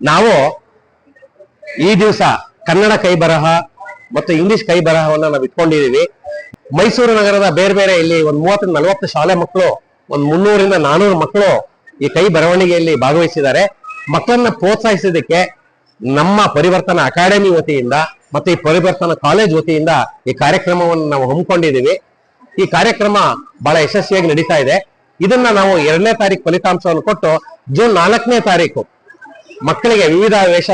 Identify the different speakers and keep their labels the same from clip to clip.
Speaker 1: ನಾವು ಈ ದಿವಸ ಕನ್ನಡ ಕೈ ಬರಹ ಮತ್ತು ಇಂಗ್ಲಿಷ್ ಕೈ ಬರಹವನ್ನ ನಾವು ಇಟ್ಕೊಂಡಿದೀವಿ. ಮೈಸೂರು ನಗರದ ಬೇರೆ ಬೇರೆ ಇಲ್ಲಿ ಒಂದು 30-40 ಶಾಲೆ ಮಕ್ಕಳು, ಒಂದು 300-400 ಮಕ್ಕಳು ಈ ಕೈ ಬರವಣಿಗೆಯಲ್ಲಿ ಭಾಗವಹಿಸಿದ್ದಾರೆ. ಮಕ್ಕಳನ್ನ ಪ್ರೋತ್ಸಾಹಿಸೋದಕ್ಕೆ ನಮ್ಮ ಪರಿವರ್ತನಾ ಅಕಾಡೆಮಿ ವತಿಯಿಂದ ಮತ್ತೆ ಈ ಪರಿವರ್ತನಾ ಕಾಲೇಜ್ ವತಿಯಿಂದ ಈ ಕಾರ್ಯಕ್ರಮವನ್ನು ನಾವು ಹಮ್ಮಿಕೊಂಡಿದ್ದೀವಿ. ಈ ಕಾರ್ಯಕ್ರಮ ಬಹಳ ಯಶಸ್ವಿಯಾಗಿ ನಡೀತಾ ಇದೆ. ಇದನ್ನ ನಾವು 2ನೇ ತಾರೀಕು ಫಲಿತಾಂಶವನ್ನು ಕೊಟ್ಟು ಜೂನ್ 4ನೇ ತಾರೀಕು ಮಕ್ಕಳಿಗೆ ವಿವಿಧ ವೇಷ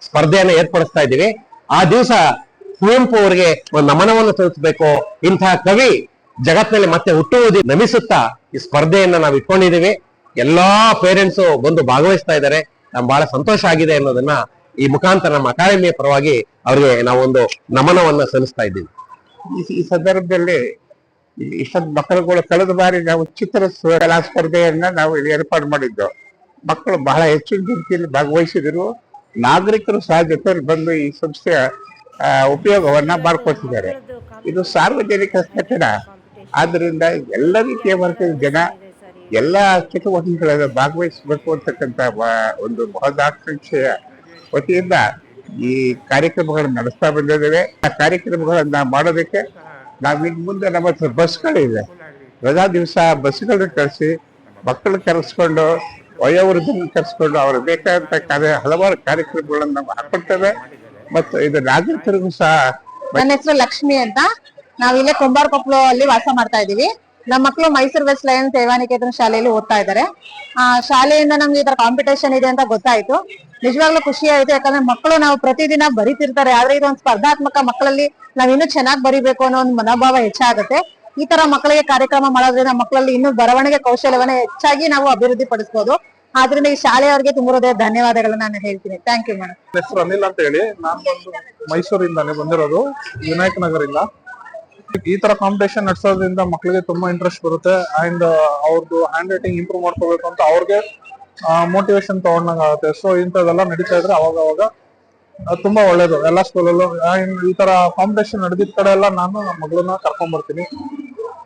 Speaker 1: ಸ್ಪರ್ಧೆಯನ್ನು ಏರ್ಪಡಿಸ್ತಾ ಇದ್ದೀವಿ. ಆ ದಿವಸ ಕುವೆಂಪು ಅವರಿಗೆ ಒಂದು ನಮನವನ್ನು ಸಲ್ಲಿಸಬೇಕು, ಇಂತಹ ಕವಿ ಜಗತ್ತಿನಲ್ಲಿ ಮತ್ತೆ ಹುಟ್ಟುವುದಿ ನಮಿಸುತ್ತಾ ಈ ಸ್ಪರ್ಧೆಯನ್ನ ನಾವು ಇಟ್ಕೊಂಡಿದ್ದೀವಿ. ಎಲ್ಲಾ ಪೇರೆಂಟ್ಸು ಬಂದು ಭಾಗವಹಿಸ್ತಾ ಇದ್ದಾರೆ. ನಮ್ಗೆ ಬಹಳ ಸಂತೋಷ ಆಗಿದೆ ಅನ್ನೋದನ್ನ ಈ ಮುಖಾಂತರ ನಮ್ಮ ಅಕಾಡೆಮಿಯ ಪರವಾಗಿ ಅವರಿಗೆ ನಾವೊಂದು ನಮನವನ್ನ ಸಲ್ಲಿಸ್ತಾ ಇದ್ದೀವಿ.
Speaker 2: ಈ ಸಂದರ್ಭದಲ್ಲಿ ಇಷ್ಟೊಂದು ಮಕ್ಕಳುಗಳು ಕಳೆದ ಬಾರಿ ನಾವು ಚಿತ್ರ ಕಲಾ ಸ್ಪರ್ಧೆಯನ್ನ ನಾವು ಇಲ್ಲಿ ಏರ್ಪಾಡು ಮಾಡಿದ್ದು. ಮಕ್ಕಳು ಬಹಳ ಹೆಚ್ಚಿನ ರೀತಿಯಲ್ಲಿ ಭಾಗವಹಿಸಿದರು. ನಾಗರಿಕರು ಸಹ ಜೊತೆಯಲ್ಲಿ ಬಂದು ಈ ಸಂಸ್ಥೆಯ ಉಪಯೋಗವನ್ನ ಮಾಡ್ಕೊತಿದ್ದಾರೆ. ಇದು ಸಾರ್ವಜನಿಕ ಕಟ್ಟಡ, ಆದ್ರಿಂದ ಎಲ್ಲ ರೀತಿಯ ವರ್ಗದ ಜನ ಎಲ್ಲ ಚಟುವಟಿಕೆಗಳಲ್ಲಿ ಭಾಗವಹಿಸಬೇಕು ಅಂತಕ್ಕಂಥ ಒಂದು ಮಹದಾಕಾಂಕ್ಷೆಯ ವತಿಯಿಂದ ಈ ಕಾರ್ಯಕ್ರಮಗಳನ್ನು ನಡೆಸ್ತಾ ಬಂದಿದ್ದೇವೆ. ಆ ಕಾರ್ಯಕ್ರಮಗಳನ್ನ ಮಾಡೋದಕ್ಕೆ ನಾವಿನ್ ಮುಂದೆ ನಮ್ಮ ಹತ್ರ ಬಸ್ಗಳಿದೆ. ರಜಾ ದಿವಸ ಬಸ್ಗಳನ್ನ ಕರೆಸಿ ಮಕ್ಕಳು ಕರೆಸ್ಕೊಂಡು ವಯೋವೃದ್ಧರನ್ನು ಕರೆಸ್ಕೊಂಡು ಅವ್ರು ಬೇಕಾದಂತ ಹಲವಾರು ಕಾರ್ಯಕ್ರಮಗಳನ್ನು ನಾವು ಹಾಕೊಳ್ತೇವೆ. ಮತ್ತು ಇದು ನಾಗರಿಕರಿಗೂ ಸಹ.
Speaker 3: ನನ್ನ ಹೆಸರು ಲಕ್ಷ್ಮಿ ಅಂತ. ನಾವಿಲ್ಲೇ ಕೊಂಬಾರಕೊಪ್ಪಲು ಅಲ್ಲಿ ವಾಸ ಮಾಡ್ತಾ ಇದೀವಿ. ನಮ್ಮ ಮಕ್ಕಳು ಮೈಸೂರು ವೆಸ್ಟ್ ಲಯನ್ಸ್ ಸೇವಾನಿಕೇತನ ಶಾಲೆಯಲ್ಲಿ ಓದ್ತಾ ಇದ್ದಾರೆ. ಶಾಲೆಯಿಂದ ನಮ್ಗೆ ಈ ತರ ಕಾಂಪಿಟೇಷನ್ ಇದೆ ಅಂತ ಗೊತ್ತಾಯ್ತು. ನಿಜವಾಗ್ಲೂ ಖುಷಿ ಆಯ್ತು. ಯಾಕಂದ್ರೆ ಮಕ್ಕಳು ನಾವು ಪ್ರತಿದಿನ ಬರೀತಿರ್ತಾರೆ, ಆದ್ರೆ ಇದೊಂದು ಸ್ಪರ್ಧಾತ್ಮಕ ಮಕ್ಕಳಲ್ಲಿ ನಾವ್ ಇನ್ನೂ ಚೆನ್ನಾಗಿ ಬರಿಬೇಕು ಅನ್ನೋ ಒಂದು ಮನೋಭಾವ ಹೆಚ್ಚಾಗುತ್ತೆ. ಈ ತರ ಮಕ್ಕಳಿಗೆ ಕಾರ್ಯಕ್ರಮ ಮಾಡೋದ್ರಿಂದ ಮಕ್ಕಳಲ್ಲಿ ಇನ್ನೂ ಬರವಣಿಗೆ ಕೌಶಲ್ಯವನ್ನ ಹೆಚ್ಚಾಗಿ ನಾವು ಅಭಿವೃದ್ಧಿ ಪಡಿಸಬಹುದು. ಆದ್ರಿಂದ ಈ ಶಾಲೆಯವರಿಗೆ ತುಂಬ ಹೃದಯ ಧನ್ಯವಾದಗಳನ್ನ ನಾನು ಹೇಳ್ತೀನಿ. Thank you madam.
Speaker 4: ಹೆಸರು ಅನಿಲ್ ಅಂತ ಹೇಳಿ, ನಾನು ಬಂದು ಮೈಸೂರಿಂದಾನೆ ಬಂದಿರೋದು, ವಿನಾಯಕ್ ನಗರಿಂದ. ಈ ತರ ಕಾಂಪಿಟೇಷನ್ ನಡೆಸೋದ್ರಿಂದ ಮಕ್ಕಳಿಗೆ ತುಂಬಾ ಇಂಟ್ರೆಸ್ಟ್ ಬರುತ್ತೆ. ಅಂಡ್ ಅವ್ರದ್ದು ಹ್ಯಾಂಡ್ ರೈಟಿಂಗ್ ಇಂಪ್ರೂವ್ ಮಾಡ್ಕೋಬೇಕು ಅಂತ ಅವ್ರಿಗೆ ಮೋಟಿವೇಶನ್ ತಗೊಂಡಂಗ ಆಗುತ್ತೆ. ಸೊ ಇಂಥದ್ದೆಲ್ಲ ನಡೀತಾ ಇದ್ರೆ ಅವಾಗ ತುಂಬಾ ಒಳ್ಳೇದು ಎಲ್ಲ ಸ್ಕೂಲಲ್ಲೂ. ಈ ತರ ಕಾಂಪಿಟೇಷನ್ ನಡೆದಿದ್ದ ಕಡೆ ಎಲ್ಲ ನಾನು ನಮ್ಮ ಮಗಳನ್ನ ಕರ್ಕೊಂಡ್ ಬರ್ತೀನಿ.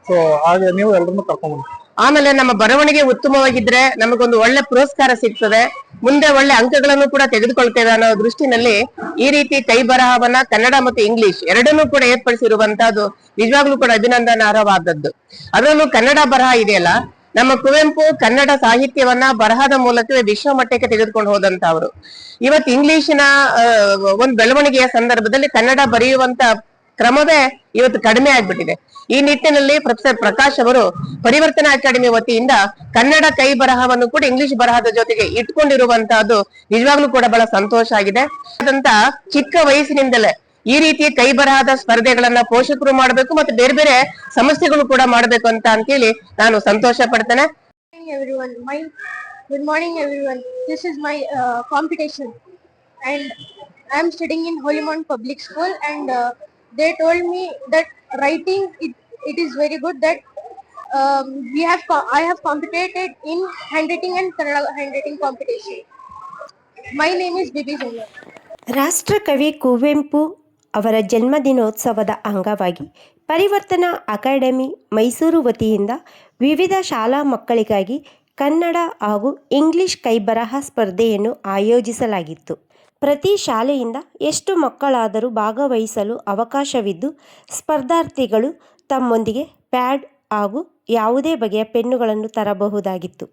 Speaker 4: ಸೊ ಹಾಗೆ ನೀವು ಎಲ್ಲರನ್ನು ಕರ್ಕೊಂಡ್ ಬನ್ನಿ.
Speaker 5: ಆಮೇಲೆ ನಮ್ಮ ಬರವಣಿಗೆ ಉತ್ತಮವಾಗಿದ್ರೆ ನಮಗೊಂದು ಒಳ್ಳೆ ಪುರಸ್ಕಾರ ಸಿಗ್ತದೆ, ಮುಂದೆ ಒಳ್ಳೆ ಅಂಕಗಳನ್ನು ಕೂಡ ತೆಗೆದುಕೊಳ್ತೇವೆ ಅನ್ನೋ ದೃಷ್ಟಿನಲ್ಲಿ ಈ ರೀತಿ ಕೈ ಬರಹವನ್ನ ಕನ್ನಡ ಮತ್ತು ಇಂಗ್ಲಿಷ್ ಎರಡನ್ನೂ ಕೂಡ ಏರ್ಪಡಿಸಿರುವಂತಹದ್ದು ನಿಜವಾಗ್ಲೂ ಕೂಡ ಅಭಿನಂದನಾರ್ಹವಾದದ್ದು. ಅದರಲ್ಲೂ ಕನ್ನಡ ಬರಹ ಇದೆಯಲ್ಲ, ನಮ್ಮ ಕುವೆಂಪು ಕನ್ನಡ ಸಾಹಿತ್ಯವನ್ನ ಬರಹದ ಮೂಲಕವೇ ವಿಶ್ವ ಮಟ್ಟಕ್ಕೆ ತೆಗೆದುಕೊಂಡು ಹೋದಂತವ್ರು. ಇವತ್ತು ಇಂಗ್ಲಿಶಿನ ಒಂದು ಬೆಳವಣಿಗೆಯ ಸಂದರ್ಭದಲ್ಲಿ ಕನ್ನಡ ಬರೆಯುವಂತ ಕ್ರಮವೇ ಇವತ್ತು ಕಡಿಮೆ ಆಗ್ಬಿಟ್ಟಿದೆ. ಈ ನಿಟ್ಟಿನಲ್ಲಿ ಪ್ರೊಫೆಸರ್ ಪ್ರಕಾಶ್ ಅವರು ಪರಿವರ್ತನಾ ಅಕಾಡೆಮಿ ವತಿಯಿಂದ ಕನ್ನಡ ಕೈ ಬರಹವನ್ನು ಕೂಡ ಇಂಗ್ಲಿಷ್ ಬರಹದ ಜೊತೆಗೆ ಇಟ್ಕೊಂಡಿರುವಂತಹದ್ದು ನಿಜವಾಗ್ಲೂ ಕೂಡ ಬಹಳ ಸಂತೋಷ ಆಗಿದೆ. ಅದಂತ ಚಿಕ್ಕ ವಯಸ್ಸಿನಿಂದಲೇ ಈ ರೀತಿಯ ಕೈ ಬರಹದ ಸ್ಪರ್ಧೆಗಳನ್ನ ಪೋಷಕರು ಮಾಡಬೇಕು ಮತ್ತು ಬೇರೆ ಬೇರೆ ಸಮಸ್ಯೆಗಳು ಕೂಡ ಮಾಡಬೇಕು ಅಂತ ಹೇಳಿ ನಾನು ಸಂತೋಷ ಪಡ್ತೇನೆ.
Speaker 6: Good morning everyone. This is my competition and I am studying in Holy Mount Public School and they told me that writing it is very good, that I have competed in handwriting and Kannada handwriting competition. My name is Bibi Junior.
Speaker 7: ರಾಷ್ಟ್ರಕವಿ ಕುವೆಂಪು ಅವರ ಜನ್ಮದಿನೋತ್ಸವದ ಅಂಗವಾಗಿ ಪರಿವರ್ತನಾ academy Mysuru ವತಿಯಿಂದ ವಿವಿಧ ಶಾಲಾ ಮಕ್ಕಳಿಗಾಗಿ ಕನ್ನಡ ಹಾಗೂ English ಕೈಬರಹ ಸ್ಪರ್ಧೆಯನ್ನು ಆಯೋಜಿಸಲಾಗಿತ್ತು. ಪ್ರತಿ ಶಾಲೆಯಿಂದ ಎಷ್ಟು ಮಕ್ಕಳಾದರೂ ಭಾಗವಹಿಸಲು ಅವಕಾಶವಿದ್ದು, ಸ್ಪರ್ಧಾರ್ಥಿಗಳು ತಮ್ಮೊಂದಿಗೆ ಪ್ಯಾಡ್ ಹಾಗೂ ಯಾವುದೇ ಬಗೆಯ ಪೆನ್ನುಗಳನ್ನು ತರಬಹುದಾಗಿತ್ತು.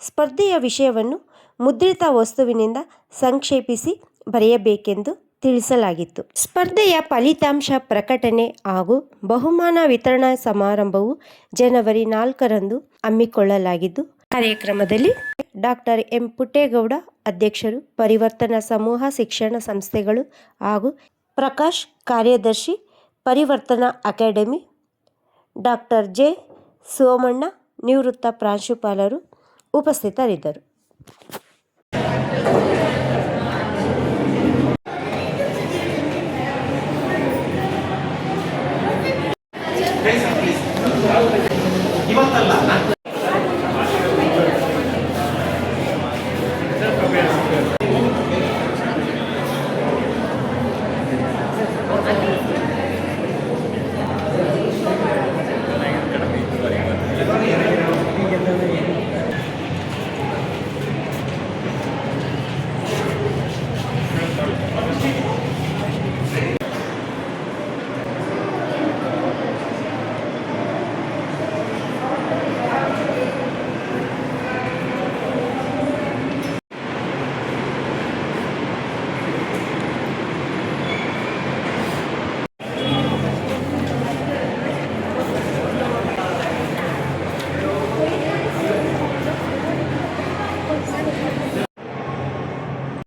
Speaker 7: ಸ್ಪರ್ಧೆಯ ವಿಷಯವನ್ನು ಮುದ್ರಿತ ವಸ್ತುವಿನಿಂದ ಸಂಕ್ಷೇಪಿಸಿ ಬರೆಯಬೇಕೆಂದು ತಿಳಿಸಲಾಗಿತ್ತು. ಸ್ಪರ್ಧೆಯ ಫಲಿತಾಂಶ ಪ್ರಕಟಣೆ ಹಾಗೂ ಬಹುಮಾನ ವಿತರಣಾ ಸಮಾರಂಭವು ಜನವರಿ 4ರಂದು ಹಮ್ಮಿಕೊಳ್ಳಲಾಗಿದ್ದು, ಕಾರ್ಯಕ್ರಮದಲ್ಲಿ ಡಾಕ್ಟರ್ ಎಂ ಪುಟ್ಟೇಗೌಡ ಅಧ್ಯಕ್ಷರು, ಪರಿವರ್ತನಾ ಸಮೂಹ ಶಿಕ್ಷಣ ಸಂಸ್ಥೆಗಳು ಹಾಗೂ ಪ್ರಕಾಶ್ ಕಾರ್ಯದರ್ಶಿ, ಪರಿವರ್ತನಾ ಅಕಾಡೆಮಿ, ಡಾಕ್ಟರ್ ಜೆ ಸೋಮಣ್ಣ ನಿವೃತ್ತ ಪ್ರಾಂಶುಪಾಲರು ಉಪಸ್ಥಿತರಿದ್ದರು.
Speaker 1: ಇವತ್ತಲ್ಲ